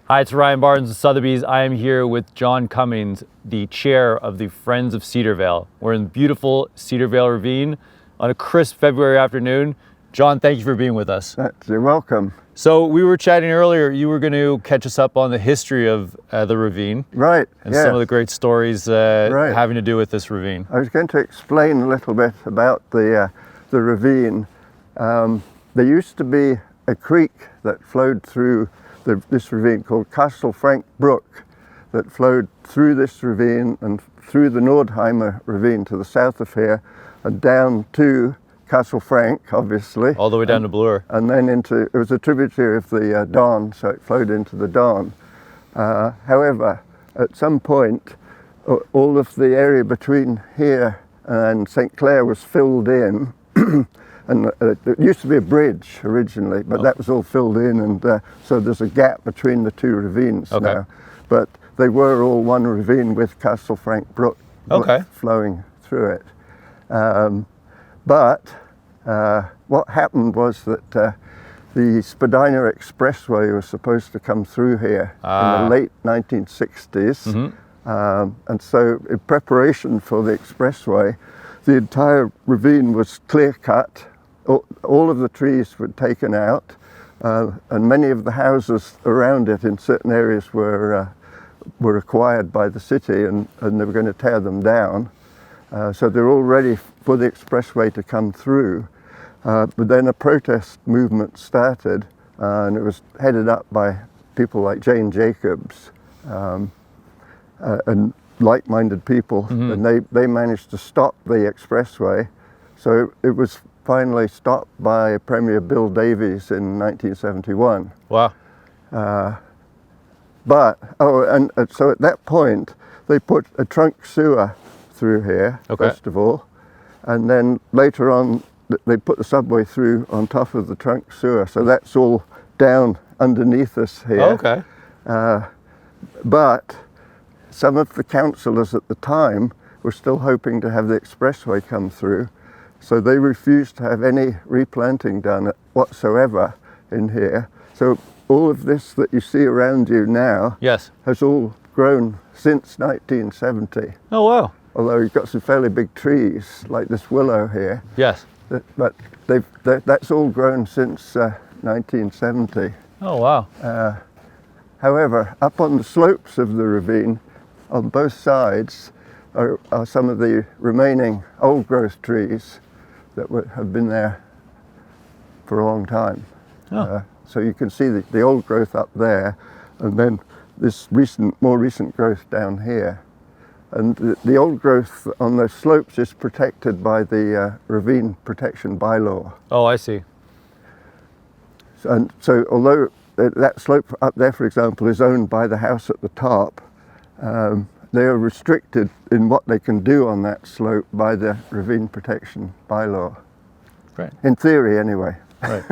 Hi, it's Ryan Barnes of Sotheby's. I am here with John Cummings, the chair of the Friends of Cedarville. We're in beautiful Cedarville Ravine on a crisp February afternoon. John, thank you for being with us. You're welcome. So we were chatting earlier, you were going to catch us up on the history of the ravine. Right, And yes. some of the great stories Right. having to do with this ravine. I was going to explain a little bit about the ravine. There used to be a creek that flowed through this ravine called Castle Frank Brook that flowed through this ravine and through the Nordheimer ravine to the south of here and down to Castle Frank, obviously. All the way down to Bloor. And then it was a tributary of the Don, so it flowed into the Don. However, at some point, all of the area between here and St. Clair was filled in. And there used to be a bridge originally, but that was all filled in, and so there's a gap between the two ravines now. But they were all one ravine with Castle Frank Brook flowing through it. But what happened was that the Spadina Expressway was supposed to come through here in the late 1960s. And so in preparation for the expressway, the entire ravine was clear cut. All of the trees were taken out, and many of the houses around it in certain areas were acquired by the city, and they were going to tear them down. So they're all ready for the expressway to come through. But then a protest movement started, and it was headed up by people like Jane Jacobs and like-minded people, and they managed to stop the expressway. So it was finally stopped by Premier Bill Davies in 1971. Wow. So at that point, they put a trunk sewer through here, first of all, and then later on, they put the subway through on top of the trunk sewer. So that's all down underneath us here. But some of the councillors at the time were still hoping to have the expressway come through, so they refused to have any replanting done whatsoever in here. So all of this that you see around you now has all grown since 1970. Oh, wow. Although you've got some fairly big trees, like this willow here. Yes. But that's all grown since 1970. Oh, wow. However, up on the slopes of the ravine, on both sides, are some of the remaining old growth trees that have been there for a long time. So you can see the old growth up there, and then this more recent growth down here. And the old growth on those slopes is protected by the ravine protection bylaw. Oh, I see. So although that slope up there, for example, is owned by the house at the top, they are restricted in what they can do on that slope by the ravine protection bylaw. Right. In theory, anyway. Right.